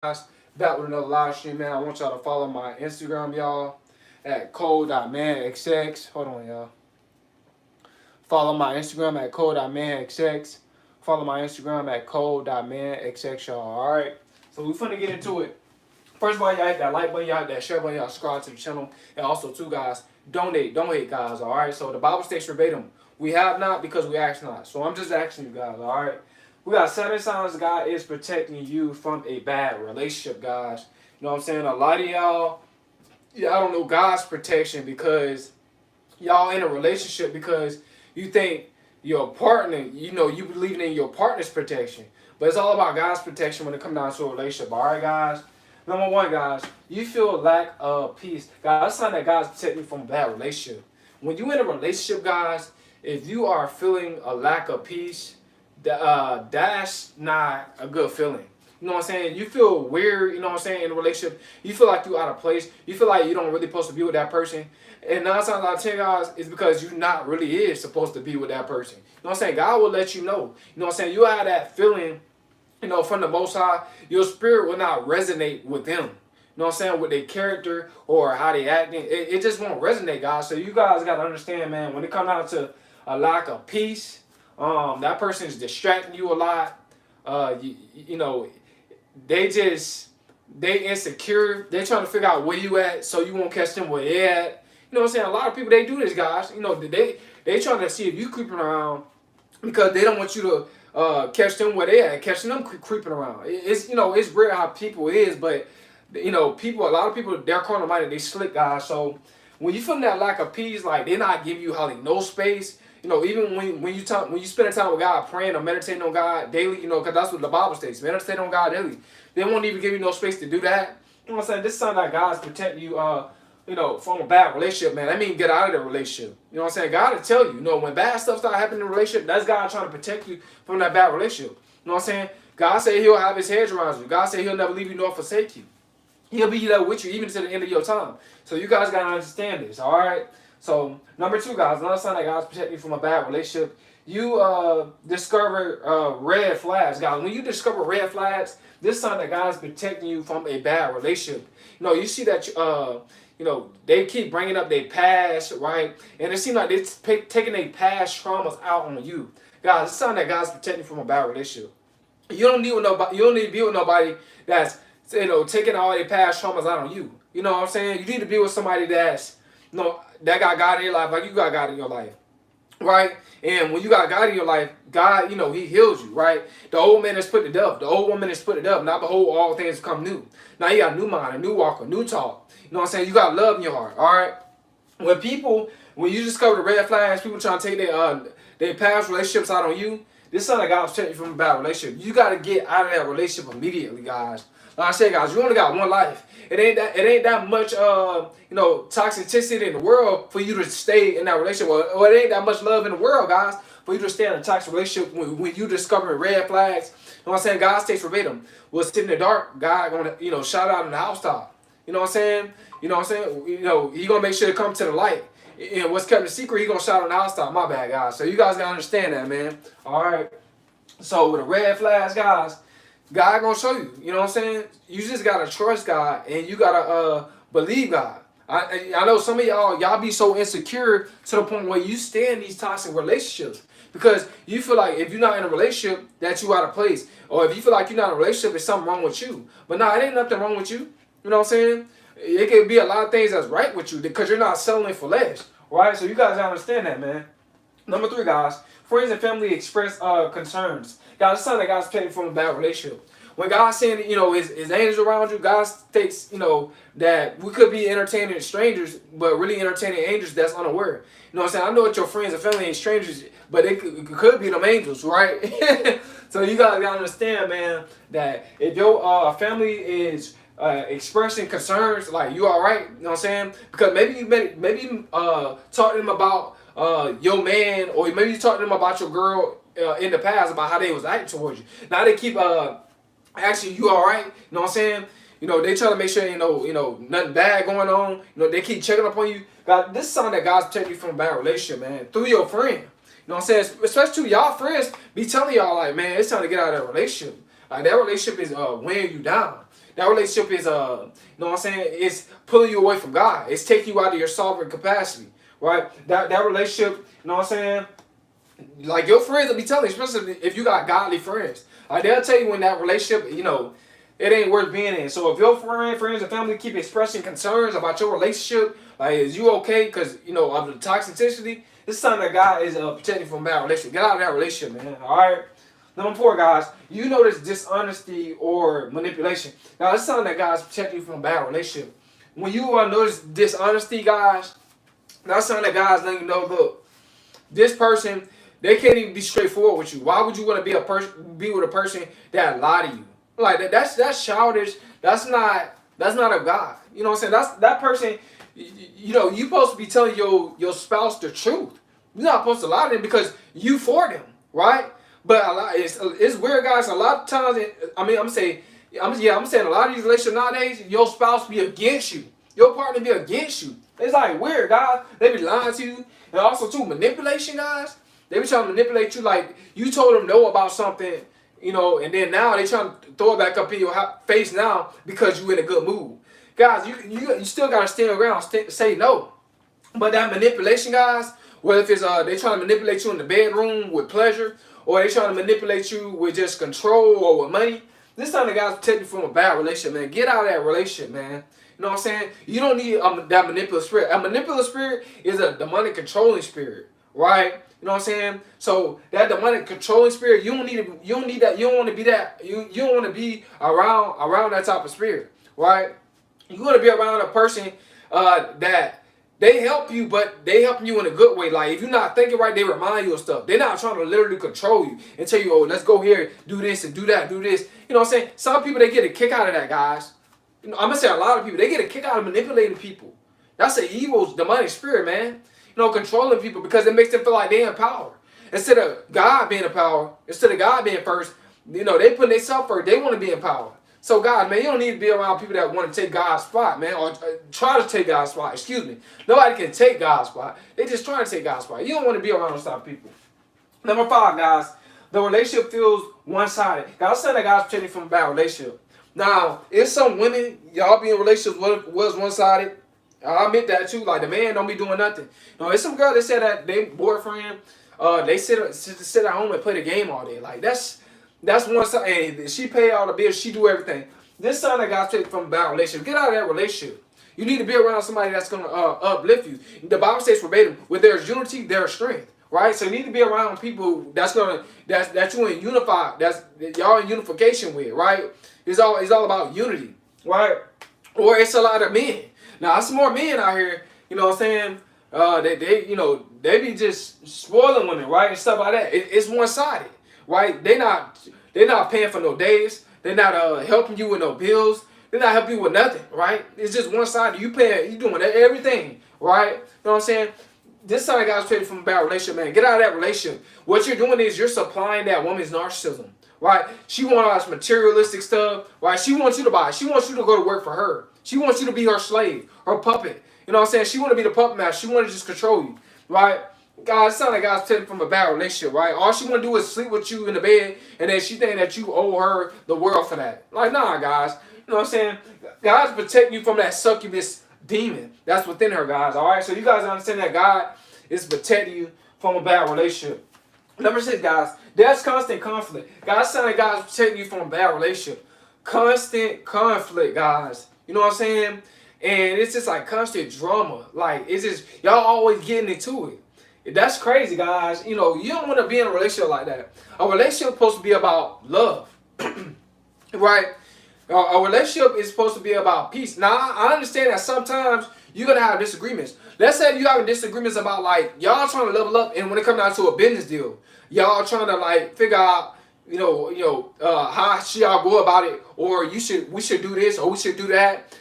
guys, back with another live stream, man. I want y'all to follow my Instagram, y'all, at code.manxx. Hold on, y'all. Follow my Instagram at code.manxx. Follow my Instagram at code.manxx, y'all. Alright? So we finna get into it. First of all, y'all hit that like button, y'all hit that share button, y'all subscribe to the channel. And also, too, guys, donate. Don't hate, guys, alright? So the Bible states verbatim, we have not because we ask not. So I'm just asking you guys, alright? We got 7 signs God is protecting you from a bad relationship, guys. You know what I'm saying? A lot of y'all don't know God's protection because y'all in a relationship because you think your partner, you believe in your partner's protection. But it's all about God's protection when it comes down to a relationship. All right, guys? Number one, guys, you feel a lack of peace. God, that's not that God's protecting you from a bad relationship. When you in a relationship, guys, if you are feeling a lack of peace, that's not a good feeling. You know what I'm saying? You feel weird, you know what I'm saying, in a relationship. You feel like you're out of place. You feel like you don't really supposed to be with that person. And 9 times out of 10, guys, it's because you're not really is supposed to be with that person. You know what I'm saying? God will let you know. You know what I'm saying? You have that feeling, from the Most High. Your spirit will not resonate with them. You know what I'm saying? With their character or how they acting. It just won't resonate, guys. So you guys got to understand, man, when it comes down to a lack of peace, that person is distracting you a lot. You know, they insecure. They trying to figure out where you at so you won't catch them where they at. You know what I'm saying? A lot of people, they do this, guys. You know, they trying to see if you creeping around because they don't want you to catch them where they at, catching them creeping around. It's rare how people is, but a lot of people, they're carnal minded, they slick, guys. So when you feel that lack of peace, like they're not giving you hardly no space. Even when you spend time with God, praying or meditating on God daily, because that's what the Bible states. Meditate on God daily. They won't even give you no space to do that. You know what I'm saying? This is something that God's protecting you, from a bad relationship, man. That means get out of the relationship. You know what I'm saying? God will tell you, when bad stuff start happening in a relationship, that's God trying to protect you from that bad relationship. You know what I'm saying? God said He'll have His hedge around you. God said He'll never leave you nor forsake you. He'll be there with you even to the end of your time. So you guys gotta understand this, all right? So number two, guys, another sign that God's protecting you from a bad relationship. You discover red flags, guys. When you discover red flags, this sign that God's protecting you from a bad relationship. You see that they keep bringing up their past, right? And it seems like they're taking their past traumas out on you, guys. It's a sign that God's protecting you from a bad relationship. You don't need nobody. You don't need to be with nobody that's taking all their past traumas out on you. You know what I'm saying? You need to be with somebody that's that got God in your life, like you got God in your life, right? And when you got God in your life, God, He heals you, right? The old man is put to death. The old woman is put to death. Now behold, all things become new. Now you got a new mind, a new walk, a new talk. You know what I'm saying? You got love in your heart, all right? When you discover the red flags, people trying to take their past relationships out on you. This is something that God's protecting you from a bad relationship. You got to get out of that relationship immediately, guys. Like I said, guys, you only got one life. It ain't that much toxicity in the world for you to stay in that relationship. Or it ain't that much love in the world, guys, for you to stay in a toxic relationship when you discover red flags. You know what I'm saying? God states verbatim. We'll sit in the dark, God gonna shout out in the housetop. You know what I'm saying? You know what I'm saying? He gonna make sure to come to the light. And what's kept a secret, he gonna shout on the housetop. My bad, guys. So you guys gotta understand that, man. Alright. So with the red flags, guys, God gonna show you. You know what I'm saying? You just gotta trust God and you gotta believe God. I know some of y'all be so insecure to the point where you stay in these toxic relationships because you feel like if you're not in a relationship that you out of place, or if you feel like you're not in a relationship, there's something wrong with you. But nah, it ain't nothing wrong with you. You know what I'm saying? It could be a lot of things that's right with you because you're not settling for less, right? So you guys gotta understand that, man. Number three, guys, friends and family express concerns. Guys, it's something that God's protecting from a bad relationship. When God's saying, his angels around you, God takes, that we could be entertaining strangers, but really entertaining angels that's unaware. You know what I'm saying? I know that your friends and family ain't strangers, but it could be them angels, right? So you guys gotta understand, man, that if your family is expressing concerns, like you all right, you know what I'm saying? Because maybe you talk to them about your man, or maybe you talk to them about your girl in the past about how they was acting towards you. Now they keep actually, you all right? You know what I'm saying? They try to make sure nothing bad going on. They keep checking up on you. God, this is something that God's protecting you from a bad relationship, man, through your friend. You know what I'm saying? Especially to y'all friends be telling y'all like, man, it's time to get out of that relationship. Like that relationship is weighing you down. That relationship is you know what I'm saying? It's pulling you away from God. It's taking you out of your sovereign capacity, right? That relationship, you know what I'm saying? Like your friends will be telling you, especially if you got godly friends. Like they'll tell you when that relationship, you know, it ain't worth being in. So if your friends and family keep expressing concerns about your relationship, like is you okay? Because you know of the toxicity, this is something that God is protecting from a bad relationship. Get out of that relationship, man. All right. Number 4, guys, you know this dishonesty or manipulation. Now, it's something that God's protecting you from a bad relationship. When you notice dishonesty, guys, that's something that God's letting you know, look, this person, they can't even be straightforward with you. Why would you want to be with a person that lie to you? Like that's childish. That's not of God. You know what I'm saying? That's that person. You know, you supposed to be telling your spouse the truth. You're not supposed to lie to them because you for them, right? But it's weird, guys. A lot of times, I'm saying a lot of these relationships nowadays, your spouse be against you. Your partner be against you. It's like weird, guys. They be lying to you. And also, too, manipulation, guys. They be trying to manipulate you like you told them no about something, you know, and then now they trying to throw it back up in your face now because you in a good mood. Guys, you still got to stand around, say no. But that manipulation, guys, whether if it's they trying to manipulate you in the bedroom with pleasure, or they trying to manipulate you with just control or with money, this time the guys protect you from a bad relationship, man. Get out of that relationship, man. You know what I'm saying? You don't need that manipulative spirit. A manipulative spirit is a demonic controlling spirit, right? You know what I'm saying? So that demonic controlling spirit, you don't need to, you don't need that. You don't want to be that. You don't want to be around that type of spirit, right? You want to be around a person that they help you, but they help you in a good way. Like if you're not thinking right, they remind you of stuff. They're not trying to literally control you and tell you, oh, let's go here, do this and do that, do this. You know what I'm saying? Some people, they get a kick out of that, guys. You know, I'm gonna say a lot of people, they get a kick out of manipulating people. That's an evil, demonic spirit, man. You know, controlling people because it makes them feel like they're in power. Instead of God being in power, instead of God being first, you know, they put themselves first. They want to be in power. So, guys, man, you don't need to be around people that want to take God's spot, man, or try to take God's spot. Excuse me. Nobody can take God's spot. They just trying to take God's spot. You don't want to be around those type of people. Number 5, guys, the relationship feels one-sided. God's saying that God's protecting from a bad relationship. Now, it's some women, y'all be in relationships was one-sided. I admit that too. Like the man don't be doing nothing. No, it's some girl that said that they boyfriend, they sit at home and play the game all day. Like that's one side. And she pay all the bills. She do everything. This son that got taken from a bad relationship. Get out of that relationship. You need to be around somebody that's gonna uplift you. The Bible says verbatim, where there's unity, there's strength. Right? So you need to be around people that you in unify. That's y'all in unification with. Right? It's all about unity. Right? Or it's a lot of men. Now, there's some more men out here, you know what I'm saying? They be just spoiling women, right? And stuff like that. It's one-sided, right? They not paying for no days. They're not helping you with no bills. They're not helping you with nothing, right? It's just one-sided. You doing everything, right? You know what I'm saying? This side guy's trading from a bad relationship, man. Get out of that relationship. What you're doing is you're supplying that woman's narcissism, right? She wants all this materialistic stuff, right? She wants you to buy. She wants you to go to work for her. She wants you to be her slave, her puppet. You know what I'm saying? She want to be the puppet master. She want to just control you, right? God, it sounds like God's taking from a bad relationship, right? All she want to do is sleep with you in the bed, and then she think that you owe her the world for that. Like, nah, guys. You know what I'm saying? God's protecting you from that succubus demon that's within her, guys. All right? So you guys understand that God is protecting you from a bad relationship. Number 6, guys, there's constant conflict. God's saying God's protecting you from a bad relationship. Constant conflict, guys. You know what I'm saying? And it's just like constant drama. Like, it's just, y'all always getting into it. That's crazy, guys. You know, you don't want to be in a relationship like that. A relationship is supposed to be about love. Right? A relationship is supposed to be about peace. Now, I understand that sometimes you're going to have disagreements. Let's say you having disagreements about, like, y'all trying to level up, and when it comes down to a business deal, y'all trying to, like, figure out, how should y'all go about it, or we should do this, or we should do that.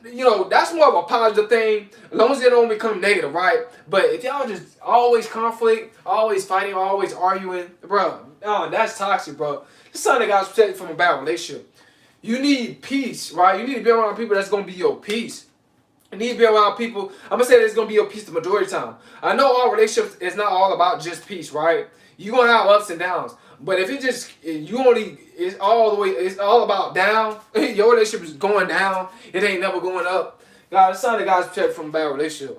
You know, that's more of a positive thing, as long as it don't become negative, right? But if y'all just always conflict, always fighting, always arguing, bro, that's toxic, bro. This is something that God's protected from a bad relationship. You need peace, right? You need to be around people that's going to be your peace. You need to be around people, I'm going to say that's going to be your peace the majority of the time. I know all relationships is not all about just peace, right? You're going to have ups and downs. But if it just you only it's all the way it's all about down. Your relationship is going down. It ain't never going up. God, it's something guys protect from a bad relationship.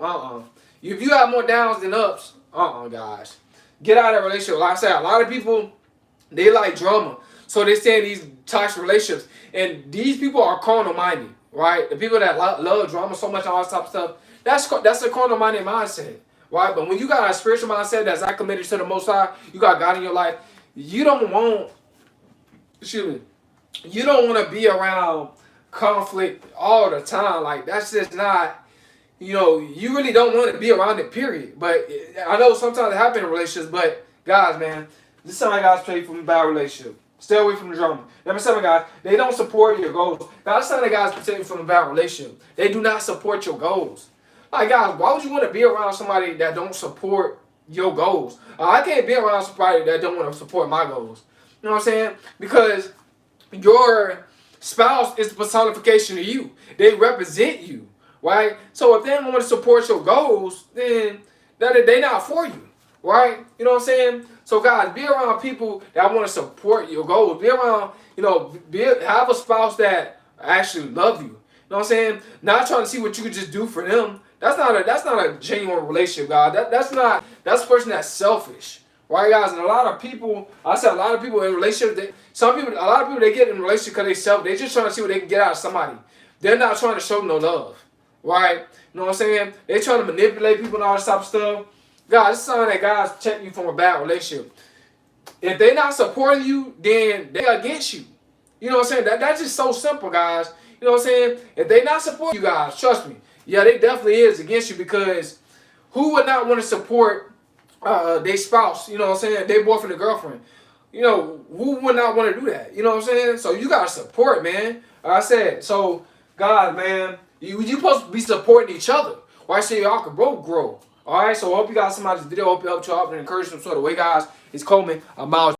If you have more downs than ups, guys, get out of that relationship. Like I said, a lot of people they like drama, so they stay in these toxic relationships, and these people are carnal minded, right? The people that love drama so much and all this type of stuff, that's a carnal minded mindset, right? But when you got a spiritual mindset that's not committed to the Most High, you got God in your life. You don't want, excuse me, you don't want to be around conflict all the time. Like that's just not, you really don't want to be around it. Period. But I know sometimes it happens in relationships. But guys, man, this is something guys play from a bad relationship. Stay away from the drama. Number 7, guys, they don't support your goals. Now, that's something guys protect you from a bad relationship. They do not support your goals. Like guys, why would you want to be around somebody that don't support your goals? I can't be around somebody that don't want to support my goals. You know what I'm saying? Because your spouse is the personification of you. They represent you, right? So if they don't want to support your goals, then they're not for you, right? You know what I'm saying? So guys, be around people that want to support your goals. Be around, have a spouse that actually love you. You know what I'm saying? Not trying to see what you can just do for them. That's not a genuine relationship, God. That's a person that's selfish. Right, guys? And a lot of people in relationships, a lot of people, they get in relationships because they self. They just trying to see what they can get out of somebody. They're not trying to show no love. Right? You know what I'm saying? They trying to manipulate people and all this type of stuff. God, it's something that guys check you from a bad relationship. If they're not supporting you, then they're against you. You know what I'm saying? That's just so simple, guys. You know what I'm saying? If they not supporting you guys, trust me. Yeah, they definitely is against you, because who would not want to support their spouse, you know what I'm saying, their boyfriend or girlfriend? Who would not want to do that? You know what I'm saying? So you got to support, man. Like I said, so, God, man, you supposed to be supporting each other. Right? So y'all can both grow. All right? So I hope you guys somebody's video. I hope you helped you out and encourage some sort of way, guys. It's Coleman. I'm out.